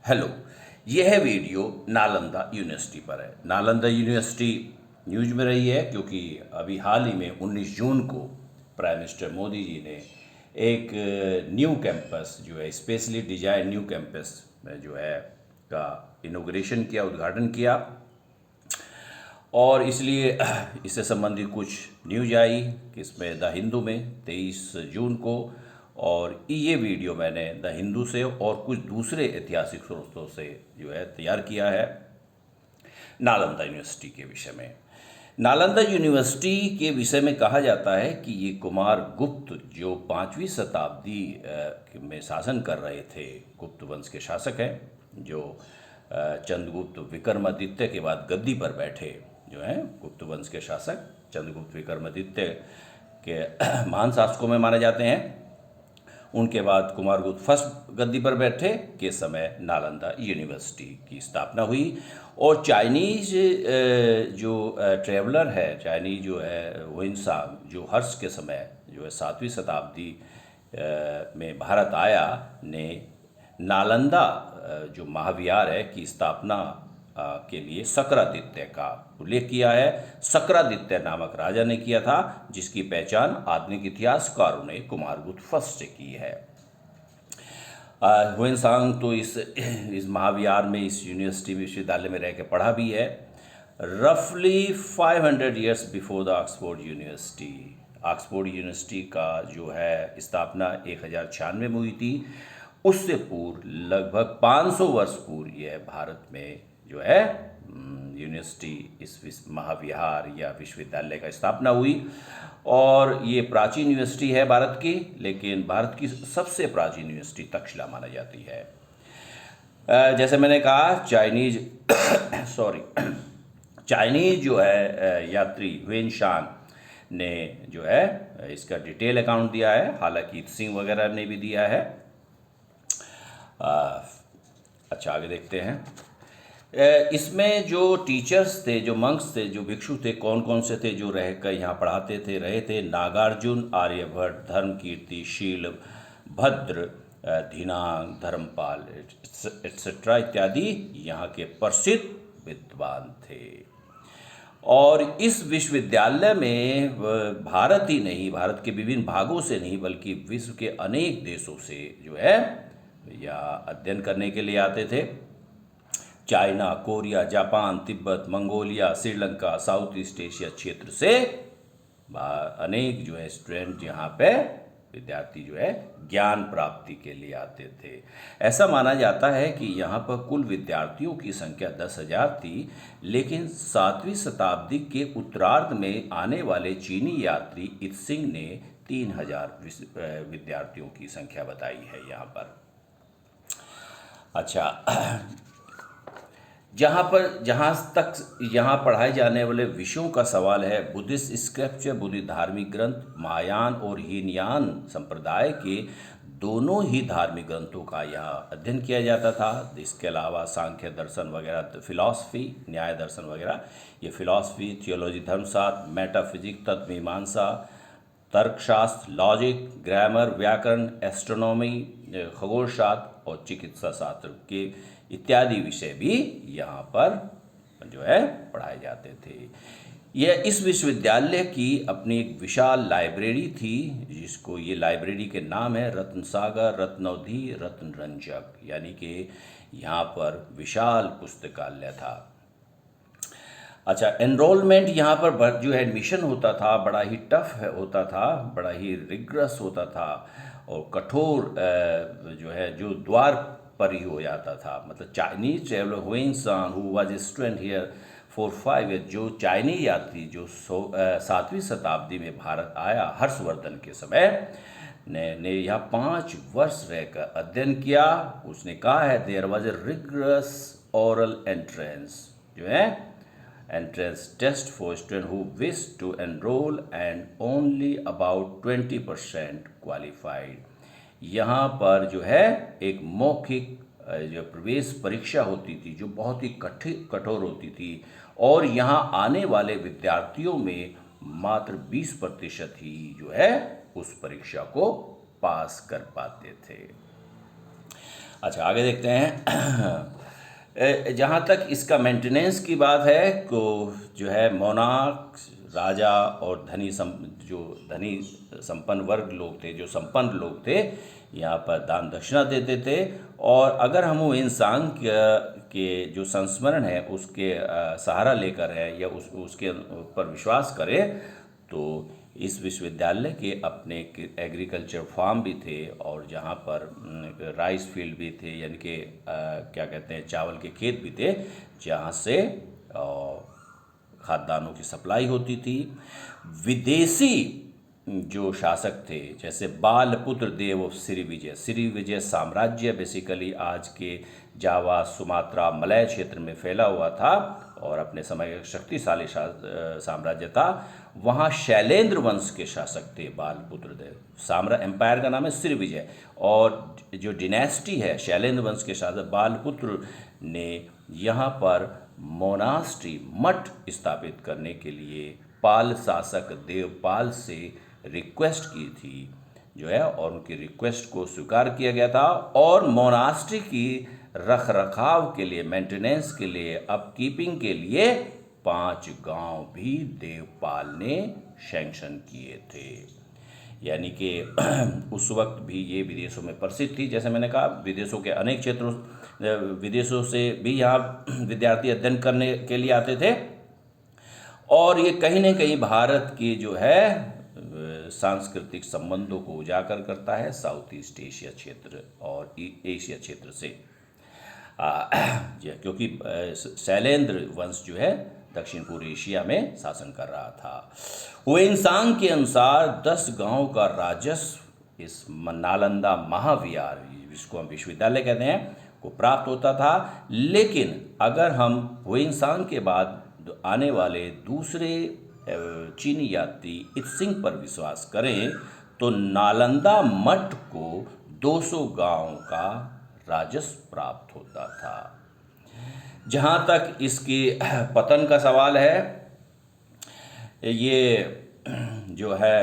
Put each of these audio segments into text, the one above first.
Hello. यह video Nalanda university पर है। नालंदा यूनिवर्सिटी न्यूज में रही है क्योंकि अभी हाल ही में 19 जून को प्राइम मिनिस्टर मोदी जी ने एक न्यू कैंपस जो है स्पेशली डिजाइन न्यू कैंपस में जो है का इनॉग्रेशन किया, उद्घाटन किया और इसलिए इससे संबंधित कुछ न्यूज आई कि इसमें द हिंदू में 23 जून को, और ये वीडियो मैंने द हिंदू से और कुछ दूसरे ऐतिहासिक स्रोतों से जो है तैयार किया है नालंदा यूनिवर्सिटी के विषय में। नालंदा यूनिवर्सिटी के विषय में कहा जाता है कि ये कुमार गुप्त जो 5वीं शताब्दी में शासन कर रहे थे, गुप्त वंश के शासक हैं, जो चंद्रगुप्त विक्रमादित्य के बाद गद्दी पर बैठे जो हैं गुप्त वंश के शासक चंद्रगुप्त विक्रमादित्य के महान शासकों में माने जाते हैं। उनके बाद कुमारगुप्त फर्स्ट गद्दी पर बैठे के समय नालंदा यूनिवर्सिटी की स्थापना हुई और चाइनीज जो ट्रेवलर है, चाइनीज जो है हुइनसांग, जो हर्ष के समय जो है 7वीं शताब्दी में भारत आया, ने नालंदा जो महाविहार है की स्थापना के लिए सक्रादित्य का उल्लेख किया है। सक्रादित्य नामक राजा ने किया था, जिसकी पहचान आधुनिक इतिहासकारों ने कुमारगुप्त फर्स्ट से की है। हुइनसांग तो इस महाविहार में, इस यूनिवर्सिटी विश्वविद्यालय में रह के पढ़ा भी है। रफली 500 years before the Oxford university, Oxford university का जो है स्थापना 1096 में हुई थी। उससे पूर्व लगभग 500 वर्ष पूर्व यह भारत में जो है यूनिवर्सिटी, इस महाविहार या विश्वविद्यालय का स्थापना हुई और ये प्राचीन यूनिवर्सिटी है भारत की, लेकिन भारत की सबसे प्राचीन यूनिवर्सिटी तक्षशिला मानी जाती है। जैसे मैंने कहा चाइनीज चाइनीज जो है यात्री हुएनशान ने जो है इसका डिटेल अकाउंट दिया है, हालांकि सिंह वगैरह ने भी दिया है। अच्छा, आगे देखते हैं। इसमें जो टीचर्स थे, जो मंक्स थे, जो भिक्षु थे, कौन कौन से थे जो रह कर यहाँ पढ़ाते थे, रहे थे? नागार्जुन, आर्यभट्ट, धर्मकीर्ति, शील, भद्र, दिनांग, धर्मपाल एट्सेट्रा इत्यादि यहाँ के प्रसिद्ध विद्वान थे। और इस विश्वविद्यालय में भारत ही नहीं, भारत के विभिन्न भागों से नहीं, बल्कि विश्व के अनेक देशों से जो है या अध्ययन करने के लिए आते थे। China, Korea, Japan, Tibet, Mongolia, Sri Lanka, south east Asia क्षेत्र से अनेक जो है स्टूडेंट यहाँ पे, विद्यार्थी जो है ज्ञान प्राप्ति के लिए आते थे। ऐसा माना जाता है कि यहाँ पर कुल विद्यार्थियों की संख्या 10,000 थी, लेकिन 7वीं शताब्दी के उत्तरार्ध में आने वाले चीनी यात्री इत्सिंग ने 3,000 विद्यार्थियों की संख्या बताई है यहाँ पर। अच्छा, जहाँ तक यहाँ पढ़ाए जाने वाले विषयों का सवाल है, बुद्धिस्ट स्क्रिप्चर, बुद्ध धार्मिक ग्रंथ, महायान और हीनयान संप्रदाय के दोनों ही धार्मिक ग्रंथों का यहाँ अध्ययन किया जाता था। इसके अलावा सांख्य दर्शन वगैरह, फिलॉसफी, न्याय दर्शन वगैरह, ये फिलॉसफी, थियोलॉजी, धर्मशास्त्र, मेटाफिजिक्स, तत्व मीमांसा, तर्कशास्त्र, लॉजिक, ग्रामर, व्याकरण, एस्ट्रोनॉमी, खगोलशास्त्र और चिकित्सा शास्त्र के इत्यादि विषय भी यहाँ पर जो है पढ़ाए जाते थे। यह इस विश्वविद्यालय की अपनी एक विशाल लाइब्रेरी थी, जिसको ये लाइब्रेरी के नाम है रत्न सागर, रत्नौधी, रत्न रंजक, यानी कि यहाँ पर विशाल पुस्तकालय था। अच्छा, एनरोलमेंट यहाँ पर जो एडमिशन होता था बड़ा ही टफ होता था, बड़ा ही रिग्रस होता था और कठोर जो है जो द्वार पर ही हो जाता था। मतलब Chinese traveller Hiuen Tsang who was a student here for 5 year, जो चाइनीज यात्री जो 7वीं शताब्दी में भारत आया हर्षवर्धन के समय ने यहाँ 5 वर्ष रहकर अध्ययन किया। उसने कहा है there was a rigorous oral entrance, जो है entrance test for student who wish to enrol and only about 20% qualified. यहाँ पर जो है एक मौखिक जो प्रवेश परीक्षा होती थी, जो बहुत ही कठोर होती थी, और यहाँ आने वाले विद्यार्थियों में मात्र 20% ही जो है उस परीक्षा को पास कर पाते थे। अच्छा, आगे देखते हैं। जहाँ तक इसका मेंटेनेंस की बात है तो जो है मोनार्क राजा और जो धनी संपन्न वर्ग लोग थे, जो संपन्न लोग थे, यहाँ पर दान दक्षिणा देते थे। और अगर हम वो इंसान के जो संस्मरण है उसके सहारा लेकर है या उसके ऊपर विश्वास करें, तो इस विश्वविद्यालय के अपने एग्रीकल्चर फार्म भी थे और जहाँ पर राइस फील्ड भी थे, यानी कि क्या कहते हैं, चावल के खेत भी थे, जहाँ से खाद्यान्नों की सप्लाई होती थी। विदेशी जो शासक थे, जैसे बालपुत्र देव ऑफ श्री विजय साम्राज्य बेसिकली आज के जावा, सुमात्रा, मलय क्षेत्र में फैला हुआ था और अपने समय का शक्तिशाली साम्राज्य था। वहाँ शैलेंद्र वंश के शासक थे बालपुत्र देव। एम्पायर का नाम है श्री विजय, और जो डिनेस्टी है शैलेंद्र वंश के शासक बालपुत्र ने यहाँ पर मोनास्ट्री मठ स्थापित करने के लिए पाल शासक देवपाल से रिक्वेस्ट की थी जो है, और उनकी रिक्वेस्ट को स्वीकार किया गया था। और मोनास्ट्री की रख रखाव के लिए, मेंटेनेंस के लिए, अपकीपिंग के लिए 5 गांव भी देवपाल ने सैंक्शन किए थे। यानी कि उस वक्त भी ये विदेशों में प्रसिद्ध थी। जैसे मैंने कहा, विदेशों के अनेक क्षेत्रों, विदेशों से भी यहाँ विद्यार्थी अध्ययन करने के लिए आते थे। और ये कहीं न कहीं भारत की जो है सांस्कृतिक संबंधों को उजागर करता है साउथ ईस्ट एशिया क्षेत्र और एशिया क्षेत्र से। क्योंकि शैलेंद्र वंश जो है दक्षिण पूर्व एशिया में शासन कर रहा था। हुएनसांग के अनुसार 10 गांव का राजस्व इस नालंदा महाविहार, जिसको हम विश्वविद्यालय कहते हैं, को प्राप्त होता था। लेकिन अगर हम हुएनसांग के बाद आने वाले दूसरे चीनी यात्री इत्सिंग पर विश्वास करें तो नालंदा मठ को 200 गांव का राजस्व प्राप्त होता था। जहाँ तक इसकी पतन का सवाल है, ये जो है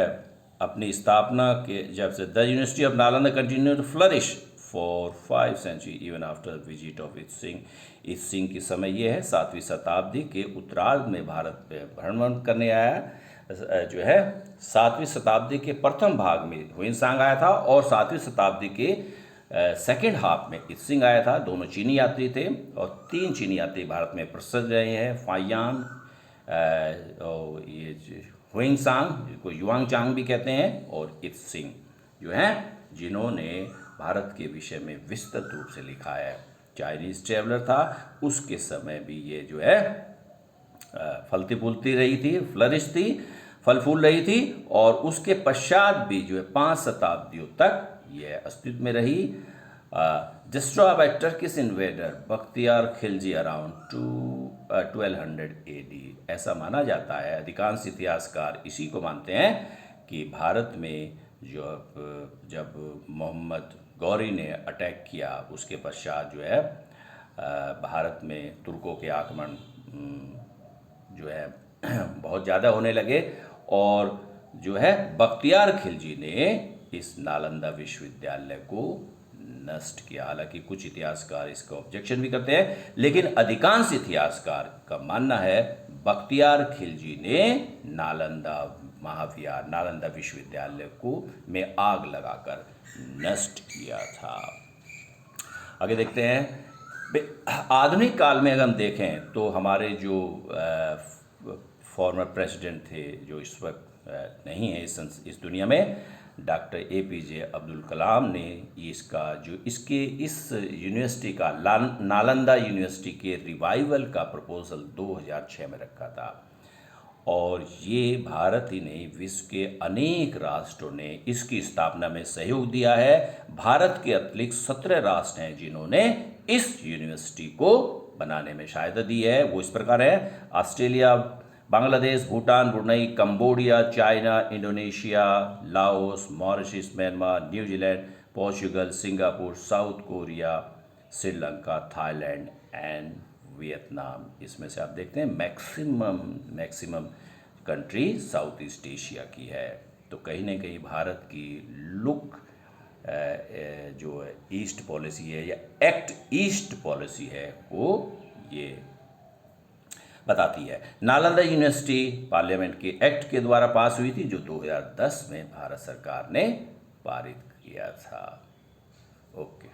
अपनी स्थापना के जब से the university of Nalanda continue to flourish for 5 century even after visit of Itsing. Itsing की समय ये है 7वीं शताब्दी के उत्तरार्ध में भारत पे भ्रमण करने आया जो है। 7वीं शताब्दी के प्रथम भाग में हुएनसांग आया था और 7वीं शताब्दी के सेकेंड हाफ में इत्सिंग आया था। दोनों चीनी यात्री थे और 3 चीनी यात्री भारत में प्रसिद्ध रहे हैं, फायान, और ये हुएनसांग, जिसको युआंगचांग भी कहते हैं, और इत्सिंग जो हैं, जिन्होंने भारत के विषय में विस्तृत रूप से लिखा है। चाइनीज ट्रेवलर था, उसके समय भी ये जो है फलती फूलती रही थी, फ्लरिश थी, फल फूल रही थी। और उसके पश्चात भी जो है 5 शताब्दियों तक ये अस्तित्व में रही। Destroy by Turkish invader Bakhtiyar Khilji around 1200 AD, ऐसा माना जाता है। अधिकांश इतिहासकार इसी को मानते हैं कि भारत में जब मोहम्मद गौरी ने अटैक किया, उसके पश्चात जो है भारत में तुर्कों के आक्रमण जो है बहुत ज़्यादा होने लगे और जो है बख्तियार खिलजी ने इस नालंदा विश्वविद्यालय को नष्ट किया। हालांकि कुछ इतिहासकार इसका ऑब्जेक्शन भी करते हैं, लेकिन अधिकांश इतिहासकार का मानना है बख्तियार खिलजी ने नालंदा महाविहार, नालंदा विश्वविद्यालय को में आग लगाकर नष्ट किया था। आगे देखते हैं। आधुनिक काल में अगर हम देखें तो हमारे जो फॉर्मर प्रेसिडेंट थे, जो इस वक्त नहीं है इस दुनिया में, डॉक्टर APJ अब्दुल कलाम ने इस यूनिवर्सिटी का, नालंदा यूनिवर्सिटी के रिवाइवल का प्रपोजल 2006 में रखा था। और ये भारत ही नहीं, विश्व के अनेक राष्ट्रों ने इसकी स्थापना में सहयोग दिया है। भारत के अतिरिक्त 17 राष्ट्र हैं जिन्होंने इस यूनिवर्सिटी को बनाने में सहायता दी है। वो इस प्रकार है: Australia, Bangladesh, Bhutan, Brunei, Cambodia, China, Indonesia, Laos, Mauritius, Myanmar, New Zealand, Portugal, Singapore, south Korea, Sri Lanka, Thailand and Vietnam. इसमें से आप देखते हैं maximum country south east Asia की है। तो कहीं ना कहीं भारत की लुक जो ईस्ट पॉलिसी है या एक्ट ईस्ट पॉलिसी है वो ये बताती है। नालंदा यूनिवर्सिटी पार्लियामेंट के एक्ट के द्वारा पास हुई थी, जो 2010 में भारत सरकार ने पारित किया था। ओके।